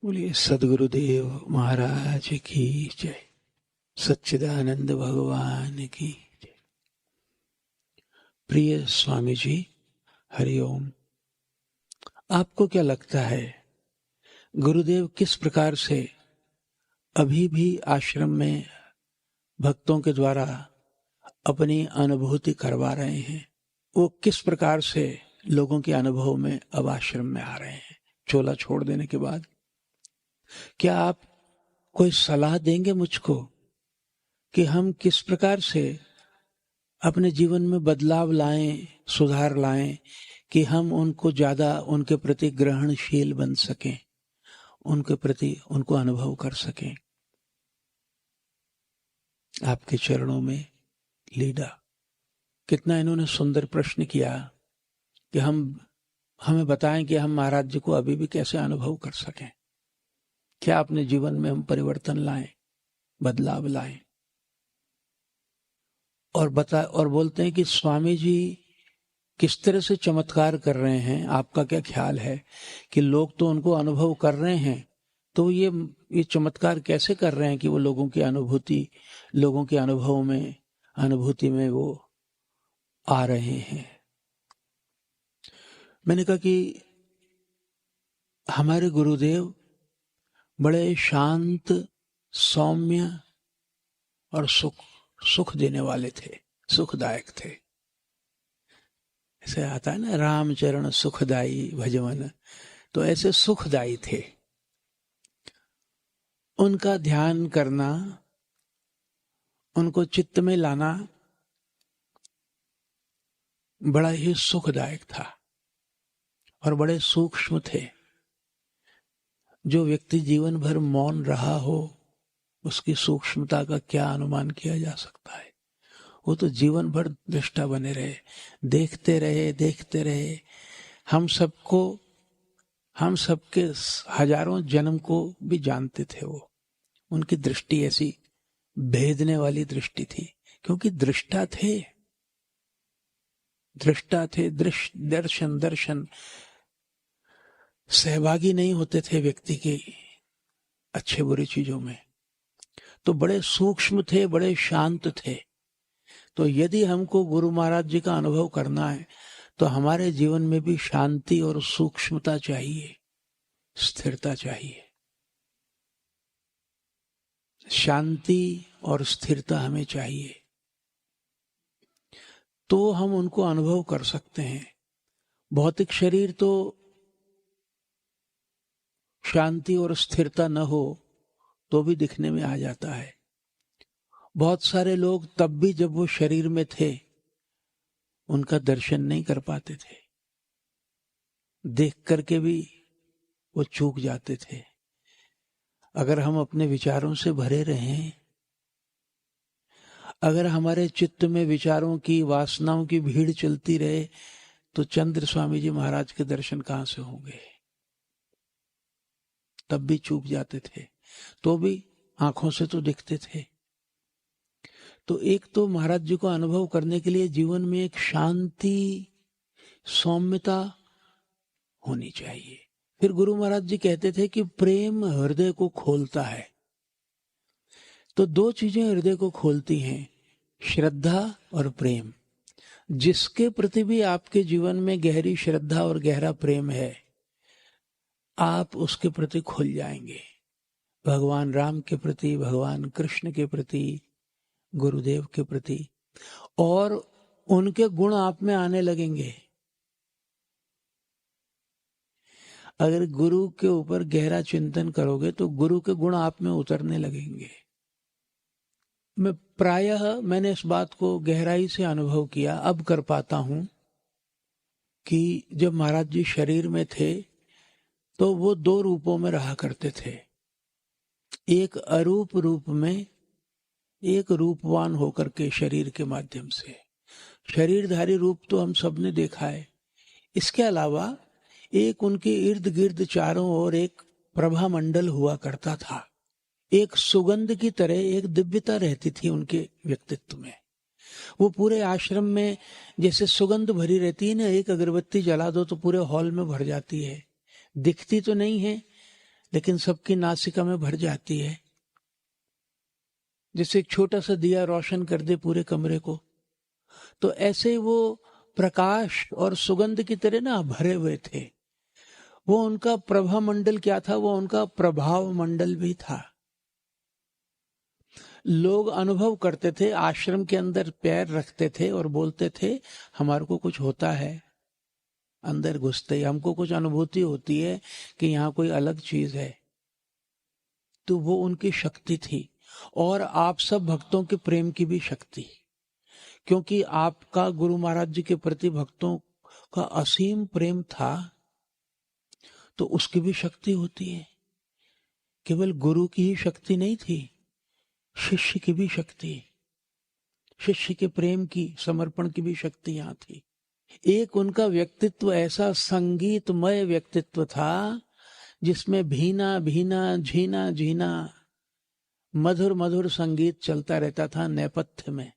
बोलिए सद्गुरुदेव महाराज की जय। सच्चिदानंद भगवान की जय। प्रिय स्वामी जी, हरिओम। आपको क्या लगता है गुरुदेव किस प्रकार से अभी भी आश्रम में भक्तों के द्वारा अपनी अनुभूति करवा रहे हैं? वो किस प्रकार से लोगों के अनुभव में अब आश्रम में आ रहे हैं चोला छोड़ देने के बाद? क्या आप कोई सलाह देंगे मुझको कि हम किस प्रकार से अपने जीवन में बदलाव लाएं, सुधार लाएं, कि हम उनको ज्यादा उनके प्रति ग्रहणशील बन सकें, उनके प्रति उनको अनुभव कर सकें? आपके चरणों में लीडा। कितना इन्होंने सुंदर प्रश्न किया कि हमें बताएं कि हम महाराज जी को अभी भी कैसे अनुभव कर सकें। क्या अपने जीवन में हम परिवर्तन लाएं, बदलाव लाएं। और बोलते हैं कि स्वामी जी किस तरह से चमत्कार कर रहे हैं, आपका क्या ख्याल है कि लोग तो उनको अनुभव कर रहे हैं, तो ये चमत्कार कैसे कर रहे हैं कि वो लोगों की अनुभूति, लोगों के अनुभव में, अनुभूति में वो आ रहे हैं? मैंने कहा कि हमारे गुरुदेव बड़े शांत, सौम्य और सुख देने वाले थे, सुखदायक थे। ऐसे आता है ना, रामचरण सुखदाई भजवन, तो ऐसे सुखदाई थे। उनका ध्यान करना, उनको चित्त में लाना बड़ा ही सुखदायक था और बड़े सूक्ष्म थे। जो व्यक्ति जीवन भर मौन रहा हो, उसकी सूक्ष्मता का क्या अनुमान किया जा सकता है? वो तो जीवन भर दृष्टा बने रहे, देखते रहे। हम सबके हजारों जन्म को भी जानते थे वो। उनकी दृष्टि ऐसी भेदने वाली दृष्टि थी, क्योंकि दृष्टा थे। दर्शन सहभागी नहीं होते थे व्यक्ति के अच्छे बुरी चीजों में। तो बड़े सूक्ष्म थे, बड़े शांत थे। तो यदि हमको गुरु महाराज जी का अनुभव करना है तो हमारे जीवन में भी शांति और सूक्ष्मता चाहिए, स्थिरता चाहिए। शांति और स्थिरता हमें चाहिए, तो हम उनको अनुभव कर सकते हैं। भौतिक शरीर तो शांति और स्थिरता न हो तो भी दिखने में आ जाता है। बहुत सारे लोग तब भी जब वो शरीर में थे उनका दर्शन नहीं कर पाते थे, देख करके भी वो चूक जाते थे। अगर हम अपने विचारों से भरे रहें, अगर हमारे चित्त में विचारों की, वासनाओं की भीड़ चलती रहे, तो चंद्र स्वामी जी महाराज के दर्शन कहां से होंगे? तब भी चूक जाते थे, तो भी आंखों से तो दिखते थे। तो एक तो महाराज जी को अनुभव करने के लिए जीवन में एक शांति, सौम्यता होनी चाहिए। फिर गुरु महाराज जी कहते थे कि प्रेम हृदय को खोलता है। तो दो चीजें हृदय को खोलती हैं, श्रद्धा और प्रेम। जिसके प्रति भी आपके जीवन में गहरी श्रद्धा और गहरा प्रेम है, आप उसके प्रति खुल जाएंगे। भगवान राम के प्रति, भगवान कृष्ण के प्रति, गुरुदेव के प्रति, और उनके गुण आप में आने लगेंगे। अगर गुरु के ऊपर गहरा चिंतन करोगे तो गुरु के गुण आप में उतरने लगेंगे। मैंने इस बात को गहराई से अनुभव किया, अब कर पाता हूं, कि जब महाराज जी शरीर में थे तो वो दो रूपों में रहा करते थे। एक अरूप रूप में, एक रूपवान होकर के शरीर के माध्यम से। शरीरधारी रूप तो हम सबने देखा है। इसके अलावा एक उनके इर्द गिर्द चारों ओर एक प्रभा मंडल हुआ करता था। एक सुगंध की तरह एक दिव्यता रहती थी उनके व्यक्तित्व में। वो पूरे आश्रम में जैसे सुगंध भरी रहती है ना, एक अगरबत्ती जला दो तो पूरे हॉल में भर जाती है। दिखती तो नहीं है, लेकिन सबकी नासिका में भर जाती है। जैसे एक छोटा सा दिया रोशन कर दे पूरे कमरे को, तो ऐसे ही वो प्रकाश और सुगंध की तरह ना भरे हुए थे। वो उनका प्रभा मंडल क्या था? वो उनका प्रभाव मंडल भी था। लोग अनुभव करते थे, आश्रम के अंदर पैर रखते थे और बोलते थे हमारे को कुछ होता है। अंदर घुसते ही हमको कुछ अनुभूति होती है कि यहाँ कोई अलग चीज है। तो वो उनकी शक्ति थी, और आप सब भक्तों के प्रेम की भी शक्ति, क्योंकि आपका गुरु महाराज जी के प्रति भक्तों का असीम प्रेम था, तो उसकी भी शक्ति होती है। केवल गुरु की ही शक्ति नहीं थी, शिष्य की भी शक्ति, शिष्य के प्रेम की, समर्पण की भी शक्ति यहाँ थी। एक उनका व्यक्तित्व ऐसा संगीतमय व्यक्तित्व था जिसमें भीना भीना झीना झीना मधुर मधुर संगीत चलता रहता था नेपथ्य में।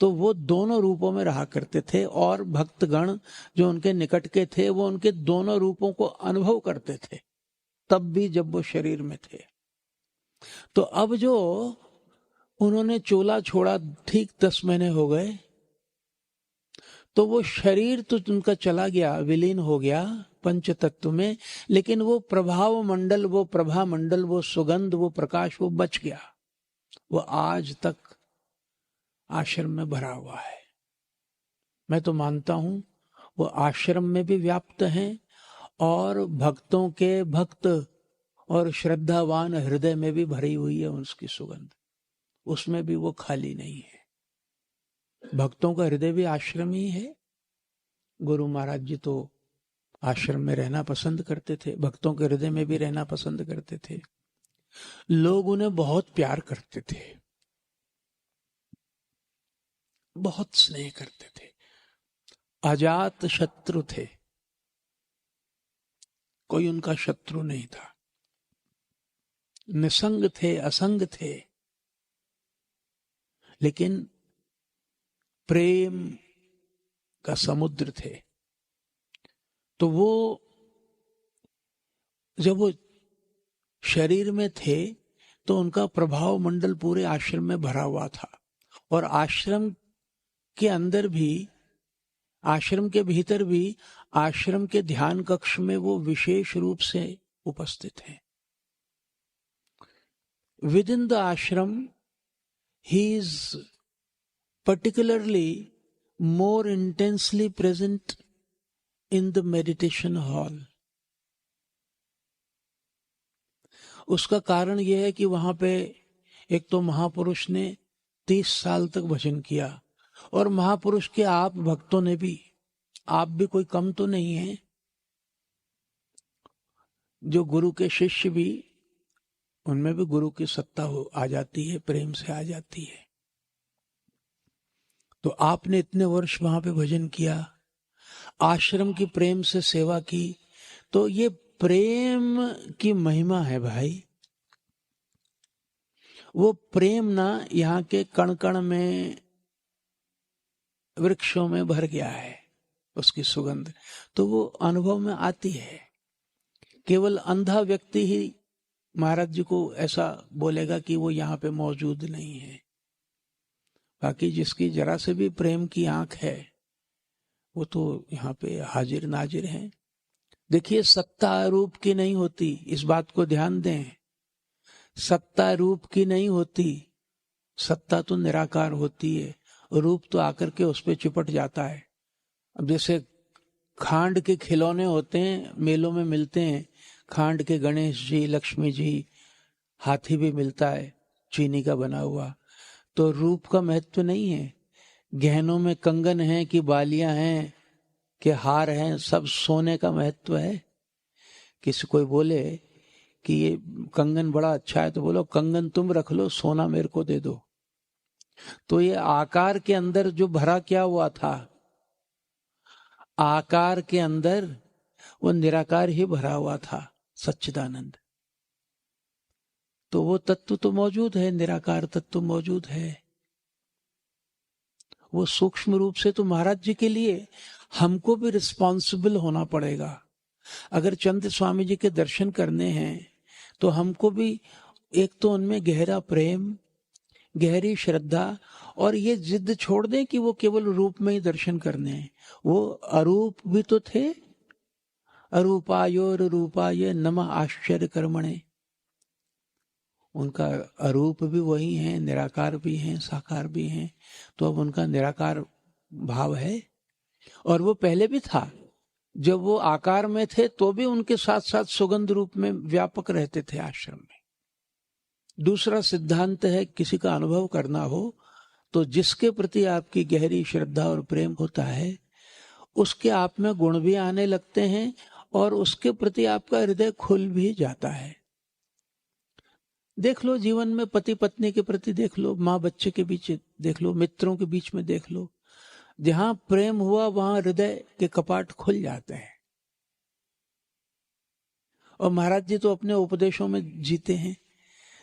तो वो दोनों रूपों में रहा करते थे, और भक्तगण जो उनके निकट के थे वो उनके दोनों रूपों को अनुभव करते थे, तब भी जब वो शरीर में थे। तो अब जो उन्होंने चोला छोड़ा, ठीक 10 महीने हो गए, तो वो शरीर तो उनका चला गया, विलीन हो गया पंच तत्व में, लेकिन वो प्रभाव मंडल, वो प्रभा मंडल, वो सुगंध, वो प्रकाश, वो बच गया। वो आज तक आश्रम में भरा हुआ है। मैं तो मानता हूं वो आश्रम में भी व्याप्त हैं, और भक्तों के भक्त और श्रद्धावान हृदय में भी भरी हुई है उसकी सुगंध। उसमें भी वो खाली नहीं है। भक्तों का हृदय भी आश्रम ही है। गुरु महाराज जी तो आश्रम में रहना पसंद करते थे, भक्तों के हृदय में भी रहना पसंद करते थे। लोग उन्हें बहुत प्यार करते थे, बहुत स्नेह करते थे, अजात शत्रु थे, कोई उनका शत्रु नहीं था। निसंग थे, असंग थे, लेकिन प्रेम का समुद्र थे। तो वो जब वो शरीर में थे तो उनका प्रभाव मंडल पूरे आश्रम में भरा हुआ था, और आश्रम के अंदर भी, आश्रम के भीतर भी, आश्रम के ध्यान कक्ष में वो विशेष रूप से उपस्थित हैं। विद इन द आश्रम he is particularly more intensely present in the meditation hall. उसका कारण यह है कि वहां पे एक तो महापुरुष ने 30 साल तक भजन किया, और महापुरुष के आप भक्तों ने भी, आप भी कोई कम तो नहीं है, जो गुरु के शिष्य भी, उनमें भी गुरु की सत्ता आ जाती है, प्रेम से आ जाती है। तो आपने इतने वर्ष वहां पे भजन किया, आश्रम की प्रेम से सेवा की, तो ये प्रेम की महिमा है भाई। वो प्रेम ना यहाँ के कण कण में, वृक्षों में भर गया है, उसकी सुगंध तो वो अनुभव में आती है। केवल अंधा व्यक्ति ही महाराज जी को ऐसा बोलेगा कि वो यहाँ पे मौजूद नहीं है। बाकी जिसकी जरा से भी प्रेम की आंख है वो तो यहाँ पे हाजिर नाजिर है। देखिए, सत्ता रूप की नहीं होती, इस बात को ध्यान दें। सत्ता रूप की नहीं होती, सत्ता तो निराकार होती है, रूप तो आकर के उस पर चिपट जाता है। अब जैसे खांड के खिलौने होते हैं, मेलों में मिलते हैं, खांड के गणेश जी, लक्ष्मी जी, हाथी भी मिलता है चीनी का बना हुआ, तो रूप का महत्व नहीं है। गहनों में कंगन है कि बालियां हैं कि हार हैं, सब सोने का महत्व है। किसी कोई बोले कि ये कंगन बड़ा अच्छा है, तो बोलो कंगन तुम रख लो, सोना मेरे को दे दो। तो ये आकार के अंदर जो भरा क्या हुआ था, आकार के अंदर वो निराकार ही भरा हुआ था, सच्चिदानंद। तो वो तत्व तो मौजूद है, निराकार तत्व मौजूद है। वो सूक्ष्म रूप से तो महाराज जी के लिए हमको भी रिस्पॉन्सिबल होना पड़ेगा। अगर चंद स्वामी जी के दर्शन करने हैं तो हमको भी एक तो उनमें गहरा प्रेम, गहरी श्रद्धा और ये जिद छोड़ दें कि वो केवल रूप में ही दर्शन करने हैं। वो अरूप भी तो थे। अरूपायोर रूपाय नमः आश्चर्य कर्मणे। उनका अरूप भी वही है, निराकार भी हैं, साकार भी हैं। तो अब उनका निराकार भाव है और वो पहले भी था। जब वो आकार में थे तो भी उनके साथ साथ सुगंध रूप में व्यापक रहते थे आश्रम में। दूसरा सिद्धांत है, किसी का अनुभव करना हो तो जिसके प्रति आपकी गहरी श्रद्धा और प्रेम होता है उसके आप में गुण भी आने लगते हैं और उसके प्रति आपका हृदय खुल भी जाता है। देख लो जीवन में पति पत्नी के प्रति देख लो, माँ बच्चे के बीच देख लो, मित्रों के बीच में देख लो, जहां प्रेम हुआ वहां हृदय के कपाट खुल जाते हैं। और महाराज जी तो अपने उपदेशों में जीते हैं।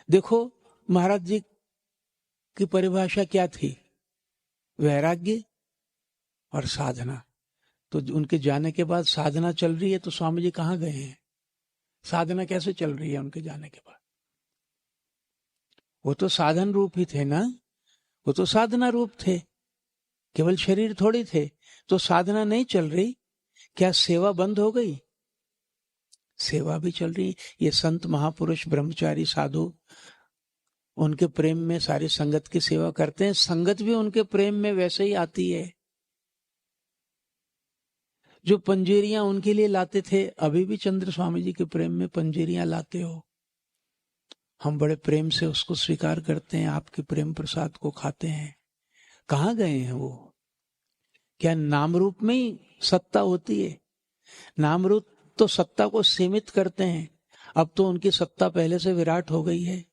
देखो महाराज जी की परिभाषा क्या थी? वैराग्य और साधना। तो उनके जाने के बाद साधना चल रही है तो स्वामी जी कहाँ गए हैं? साधना कैसे चल रही है उनके जाने के बाद? वो तो साधन रूप ही थे ना, वो तो साधना रूप थे, केवल शरीर थोड़ी थे। तो साधना नहीं चल रही, क्या सेवा बंद हो गई? सेवा भी चल रही। ये संत महापुरुष ब्रह्मचारी साधु उनके प्रेम में सारी संगत की सेवा करते हैं। संगत भी उनके प्रेम में वैसे ही आती है। जो पंजेरियां उनके लिए लाते थे, अभी भी चंद्र स्वामी जी के प्रेम में पंजेरियां लाते हो। हम बड़े प्रेम से उसको स्वीकार करते हैं, आपके प्रेम प्रसाद को खाते हैं। कहाँ गए हैं वो? क्या नाम रूप में ही सत्ता होती है? नाम रूप तो सत्ता को सीमित करते हैं। अब तो उनकी सत्ता पहले से विराट हो गई है,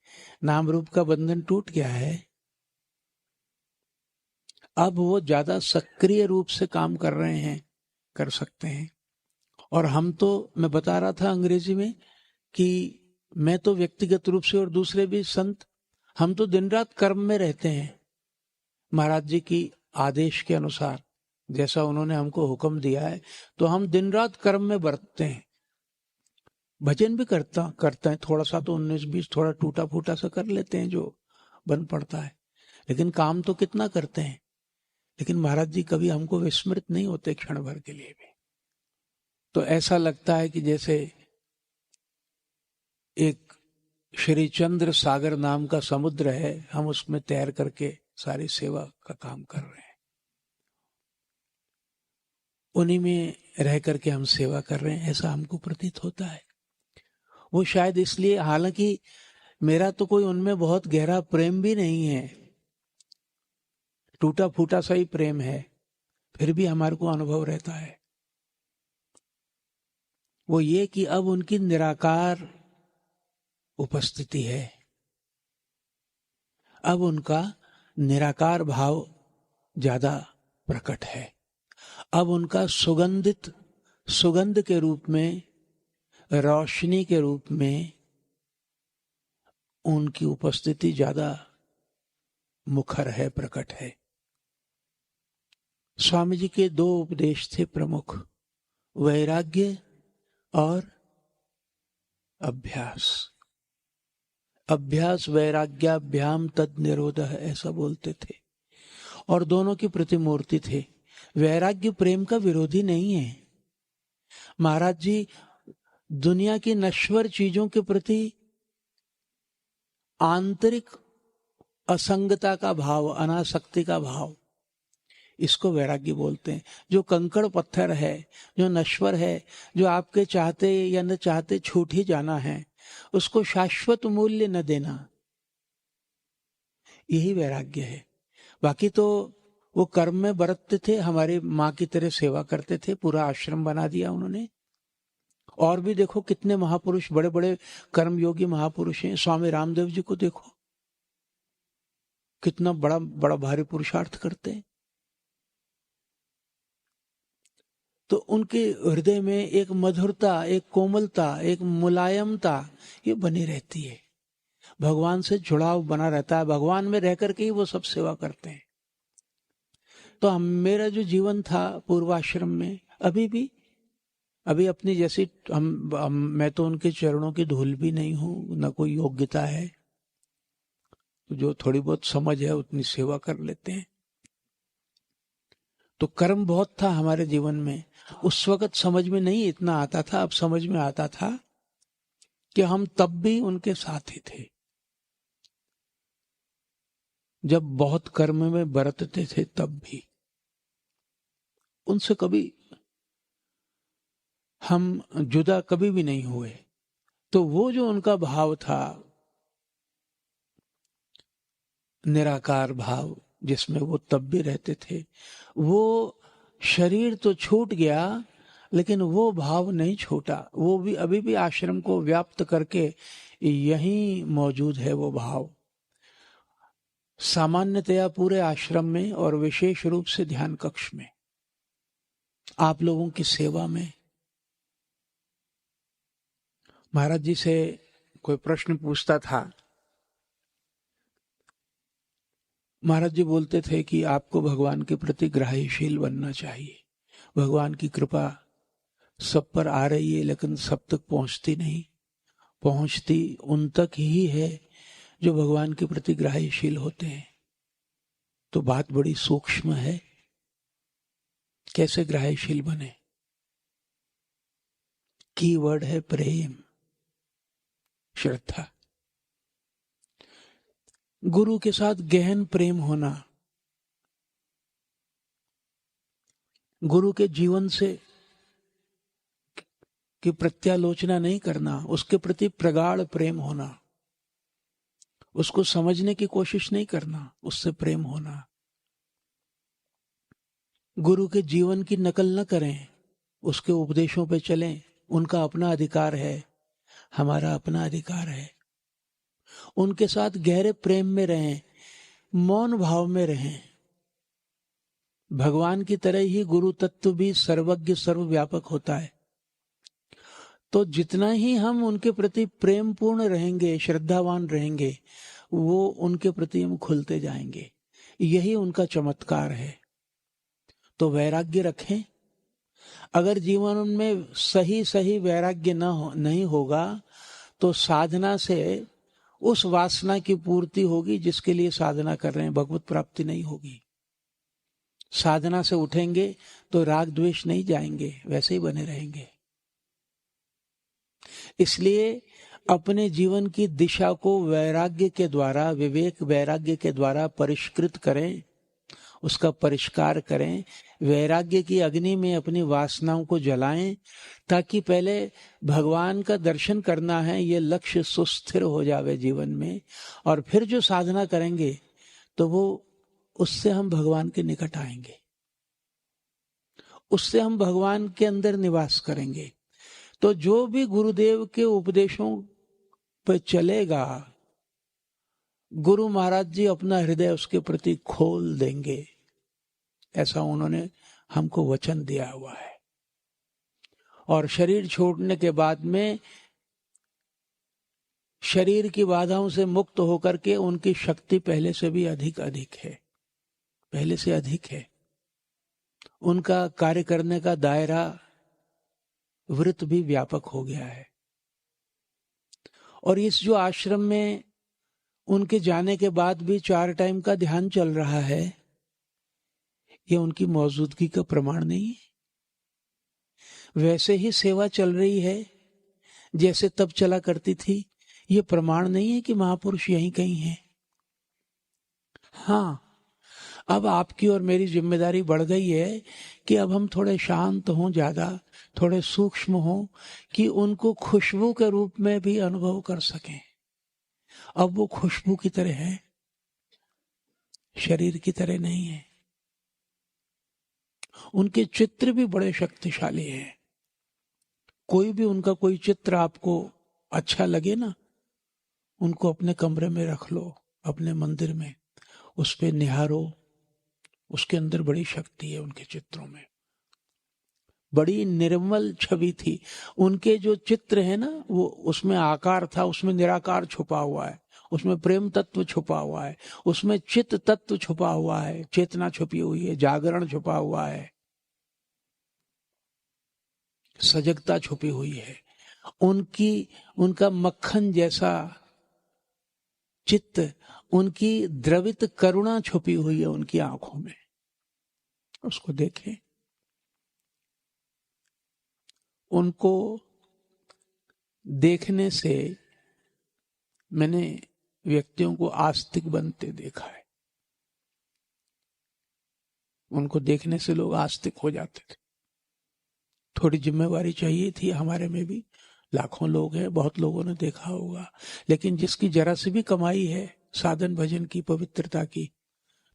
नाम रूप का बंधन टूट गया है। अब वो ज्यादा सक्रिय रूप से काम कर रहे हैं, कर सकते हैं। और हम तो, मैं बता रहा था अंग्रेजी में कि मैं तो व्यक्तिगत रूप से और दूसरे भी संत, हम तो दिन रात कर्म में रहते हैं। महाराज जी की आदेश के अनुसार जैसा उन्होंने हमको हुक्म दिया है तो हम दिन रात कर्म में बरतते हैं। भजन भी करते हैं, थोड़ा सा तो 19-20 थोड़ा टूटा फूटा सा कर लेते हैं जो बन पड़ता है, लेकिन काम तो कितना करते हैं। लेकिन महाराज जी कभी हमको विस्मृत नहीं होते क्षण भर के लिए भी। तो ऐसा लगता है कि जैसे एक श्री चंद्र सागर नाम का समुद्र है, हम उसमें तैर करके सारी सेवा का काम कर रहे हैं। उन्हीं में रह करके हम सेवा कर रहे हैं, ऐसा हमको प्रतीत होता है। वो शायद इसलिए, हालांकि मेरा तो कोई उनमें बहुत गहरा प्रेम भी नहीं है, टूटा फूटा सा ही प्रेम है, फिर भी हमारे को अनुभव रहता है। वो ये कि अब उनकी निराकार उपस्थिति है, अब उनका निराकार भाव ज्यादा प्रकट है। अब उनका सुगंध के रूप में, रोशनी के रूप में उनकी उपस्थिति ज्यादा मुखर है, प्रकट है। स्वामी जी के 2 उपदेश थे प्रमुख, वैराग्य और अभ्यास। अभ्यास वैराग्याभ्याम तद निरोधः, ऐसा बोलते थे। और दोनों की प्रतिमूर्ति थे। वैराग्य प्रेम का विरोधी नहीं है। महाराज जी दुनिया की नश्वर चीजों के प्रति आंतरिक असंगता का भाव, अनासक्ति का भाव, इसको वैराग्य बोलते हैं। जो कंकड़ पत्थर है, जो नश्वर है, जो आपके चाहते या न चाहते छूट ही जाना है, उसको शाश्वत मूल्य न देना, यही वैराग्य है। बाकी तो वो कर्म में बरतते थे, हमारी माँ की तरह सेवा करते थे, पूरा आश्रम बना दिया उन्होंने। और भी देखो कितने महापुरुष, बड़े बड़े कर्मयोगी महापुरुष हैं। स्वामी रामदेव जी को देखो, कितना बड़ा बड़ा भारी पुरुषार्थ करते हैं। तो उनके हृदय में एक मधुरता, एक कोमलता, एक मुलायमता ये बनी रहती है। भगवान से जुड़ाव बना रहता है, भगवान में रह करके ही वो सब सेवा करते हैं। तो मेरा जो जीवन था पूर्वाश्रम में, अभी भी अभी अपनी जैसी मैं तो उनके चरणों की धूल भी नहीं हूं, न कोई योग्यता है, तो जो थोड़ी बहुत समझ है उतनी सेवा कर लेते हैं। तो कर्म बहुत था हमारे जीवन में, उस वक्त समझ में नहीं इतना आता था, अब समझ में आता था कि हम तब भी उनके साथ ही थे जब बहुत कर्म में बरतते थे, तब भी उनसे कभी हम जुदा कभी भी नहीं हुए। तो वो जो उनका भाव था, निराकार भाव, जिसमें वो तब भी रहते थे, वो शरीर तो छूट गया लेकिन वो भाव नहीं छूटा, वो भी अभी भी आश्रम को व्याप्त करके यहीं मौजूद है वो भाव, सामान्यतया पूरे आश्रम में और विशेष रूप से ध्यान कक्ष में, आप लोगों की सेवा में। महाराज जी से कोई प्रश्न पूछता था, महाराज जी बोलते थे कि आपको भगवान के प्रति ग्राह्यशील बनना चाहिए, भगवान की कृपा सब पर आ रही है लेकिन सब तक पहुंचती नहीं, पहुंचती उन तक ही है जो भगवान के प्रति ग्राह्यशील होते हैं। तो बात बड़ी सूक्ष्म है, कैसे ग्राह्यशील बने? की वर्ड है प्रेम, श्रद्धा, गुरु के साथ गहन प्रेम होना, गुरु के जीवन से की प्रत्यालोचना नहीं करना, उसके प्रति प्रगाढ़ प्रेम होना, उसको समझने की कोशिश नहीं करना, उससे प्रेम होना। गुरु के जीवन की नकल न करें, उसके उपदेशों पे चलें, उनका अपना अधिकार है, हमारा अपना अधिकार है। उनके साथ गहरे प्रेम में रहें, मौन भाव में रहें। भगवान की तरह ही गुरु तत्व भी सर्वज्ञ सर्वव्यापक होता है। तो जितना ही हम उनके प्रति प्रेम पूर्ण रहेंगे, श्रद्धावान रहेंगे, वो उनके प्रति हम खुलते जाएंगे। यही उनका चमत्कार है। तो वैराग्य रखें। अगर जीवन में सही सही वैराग्य नहीं होगा तो साधना से उस वासना की पूर्ति होगी जिसके लिए साधना कर रहे हैं, भगवत प्राप्ति नहीं होगी। साधना से उठेंगे तो राग द्वेष नहीं जाएंगे, वैसे ही बने रहेंगे। इसलिए अपने जीवन की दिशा को वैराग्य के द्वारा, विवेक वैराग्य के द्वारा परिष्कृत करें, उसका परिष्कार करें। वैराग्य की अग्नि में अपनी वासनाओं को जलाएं, ताकि पहले भगवान का दर्शन करना है, ये लक्ष्य सुस्थिर हो जावे जीवन में, और फिर जो साधना करेंगे तो वो उससे हम भगवान के निकट आएंगे, उससे हम भगवान के अंदर निवास करेंगे। तो जो भी गुरुदेव के उपदेशों पर चलेगा, गुरु महाराज जी अपना हृदय उसके प्रति खोल देंगे, ऐसा उन्होंने हमको वचन दिया हुआ है। और शरीर छोड़ने के बाद में शरीर की बाधाओं से मुक्त होकर के उनकी शक्ति पहले से भी अधिक है, पहले से अधिक है। उनका कार्य करने का दायरा, वृत्त भी व्यापक हो गया है। और इस जो आश्रम में उनके जाने के बाद भी 4 टाइम का ध्यान चल रहा है, ये उनकी मौजूदगी का प्रमाण नहीं है। वैसे ही सेवा चल रही है जैसे तब चला करती थी, ये प्रमाण नहीं है कि महापुरुष यहीं कहीं हैं। हाँ, अब आपकी और मेरी जिम्मेदारी बढ़ गई है कि अब हम थोड़े शांत हों, ज्यादा थोड़े सूक्ष्म हों, कि उनको खुशबू के रूप में भी अनुभव कर सकें। अब वो खुशबू की तरह है, शरीर की तरह नहीं है। उनके चित्र भी बड़े शक्तिशाली हैं। कोई भी उनका कोई चित्र आपको अच्छा लगे ना, उनको अपने कमरे में रख लो, अपने मंदिर में, उस पे निहारो। उसके अंदर बड़ी शक्ति है उनके चित्रों में, बड़ी निर्मल छवि थी। उनके जो चित्र है ना, वो उसमें आकार था, उसमें निराकार छुपा हुआ है, उसमें प्रेम तत्व छुपा हुआ है, उसमें चित्त तत्व छुपा हुआ है, चेतना छुपी हुई है, जागरण छुपा हुआ है, सजगता छुपी हुई है, उनका मक्खन जैसा चित्त, उनकी द्रवित करुणा छुपी हुई है उनकी आंखों में। उसको देखें। उनको देखने से मैंने व्यक्तियों को आस्तिक बनते देखा है। उनको देखने से लोग आस्तिक हो जाते थे। थोड़ी जिम्मेवारी चाहिए थी हमारे में भी। लाखों लोग हैं, बहुत लोगों ने देखा होगा, लेकिन जिसकी जरा सी भी कमाई है साधन भजन की, पवित्रता की,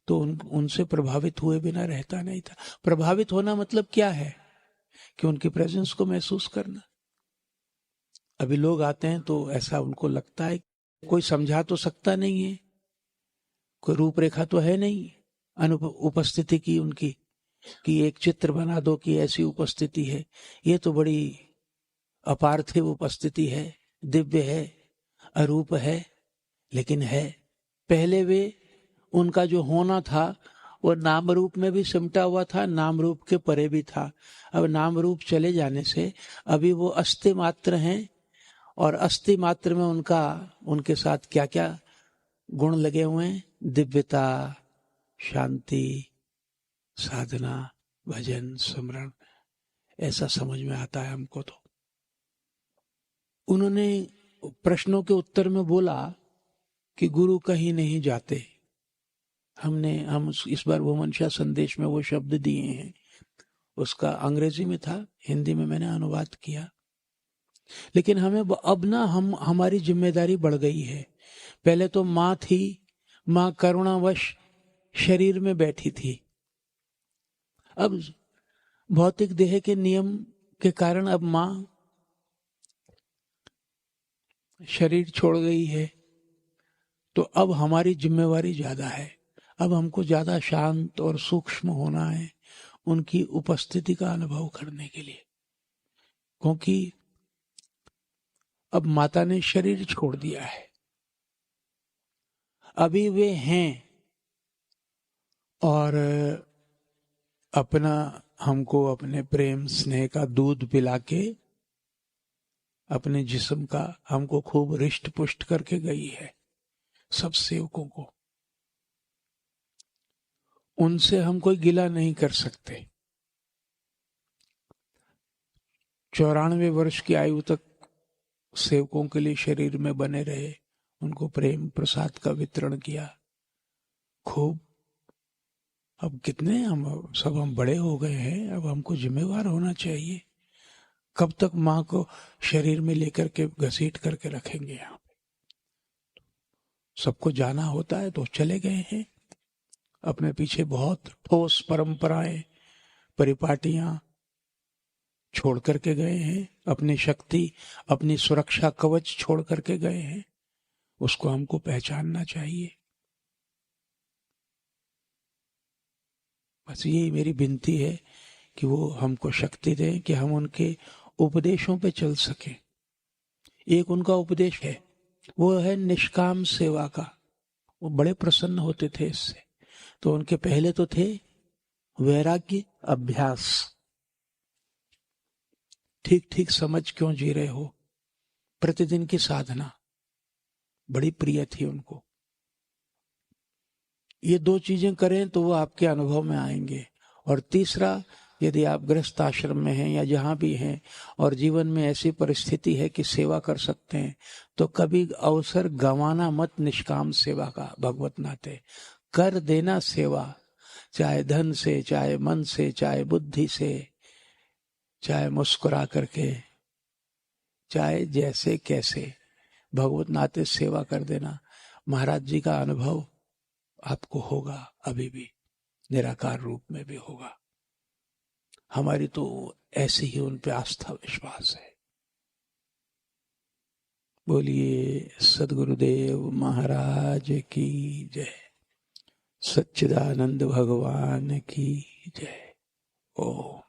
तो उनसे प्रभावित हुए बिना रहता नहीं था। प्रभावित होना मतलब क्या है? कि उनकी प्रेजेंस को महसूस करना। अभी लोग आते हैं तो ऐसा उनको लगता है कोई समझा तो सकता नहीं है, कोई रूपरेखा तो है नहीं उपस्थिति की उनकी, कि एक चित्र बना दो कि ऐसी उपस्थिति है। ये तो बड़ी अपार्थिव उपस्थिति है, दिव्य है, अरूप है, लेकिन है। पहले वे उनका जो होना था वो नाम रूप में भी सिमटा हुआ था, नाम रूप के परे भी था। अब नाम रूप चले जाने से अभी वो अस्थि मात्र हैं, और अस्थि मात्र में उनके साथ क्या क्या गुण लगे हुए हैं? दिव्यता, शांति, साधना, भजन, स्मरण, ऐसा समझ में आता है हमको। तो उन्होंने प्रश्नों के उत्तर में बोला कि गुरु कहीं नहीं जाते। हम इस बार वो मंशा संदेश में वो शब्द दिए हैं। उसका अंग्रेजी में था, हिंदी में मैंने अनुवाद किया। लेकिन हमें अब ना हमारी जिम्मेदारी बढ़ गई है। पहले तो माँ थी, माँ करुणावश शरीर में बैठी थी। अब भौतिक देह के नियम के कारण अब माँ शरीर छोड़ गई है, तो अब हमारी जिम्मेवारी ज्यादा है। अब हमको ज्यादा शांत और सूक्ष्म होना है उनकी उपस्थिति का अनुभव करने के लिए, क्योंकि अब माता ने शरीर छोड़ दिया है। अभी वे हैं और अपना हमको अपने प्रेम स्नेह का दूध पिला के अपने जिस्म का हमको खूब रिष्ट पुष्ट करके गई है, सब सेवकों को। उनसे हम कोई गिला नहीं कर सकते। 94 वर्ष की आयु तक सेवकों के लिए शरीर में बने रहे, उनको प्रेम प्रसाद का वितरण किया खूब। अब कितने हम बड़े हो गए हैं, अब हमको जिम्मेवार होना चाहिए। कब तक माँ को शरीर में लेकर के घसीट करके रखेंगे? यहाँ पे सबको जाना होता है तो चले गए हैं। अपने पीछे बहुत ठोस परंपराएं, परिपाटियां छोड़ करके गए हैं। अपनी शक्ति, अपनी सुरक्षा कवच छोड़ करके गए हैं। उसको हमको पहचानना चाहिए। बस यही मेरी विनती है कि वो हमको शक्ति दें कि हम उनके उपदेशों पे चल सके। एक उनका उपदेश है, वो है निष्काम सेवा का। वो बड़े प्रसन्न होते थे इससे। तो उनके पहले तो थे वैराग्य, अभ्यास, ठीक ठीक समझ क्यों जी रहे हो, प्रतिदिन की साधना बड़ी प्रिय थी उनको। ये दो चीजें करें तो वो आपके अनुभव में आएंगे। और तीसरा, यदि आप गृहस्थ आश्रम में हैं या जहां भी हैं और जीवन में ऐसी परिस्थिति है कि सेवा कर सकते हैं, तो कभी अवसर गंवाना मत निष्काम सेवा का। भगवत नाते कर देना सेवा, चाहे धन से, चाहे मन से, चाहे बुद्धि से, चाहे मुस्कुरा करके, चाहे जैसे कैसे, भगवत नाते सेवा कर देना। महाराज जी का अनुभव आपको होगा, अभी भी निराकार रूप में भी होगा। हमारी तो ऐसे ही उन पे आस्था विश्वास है। बोलिए सद्गुरुदेव महाराज की जय, सच्चिदानंद भगवान की जय। ओम।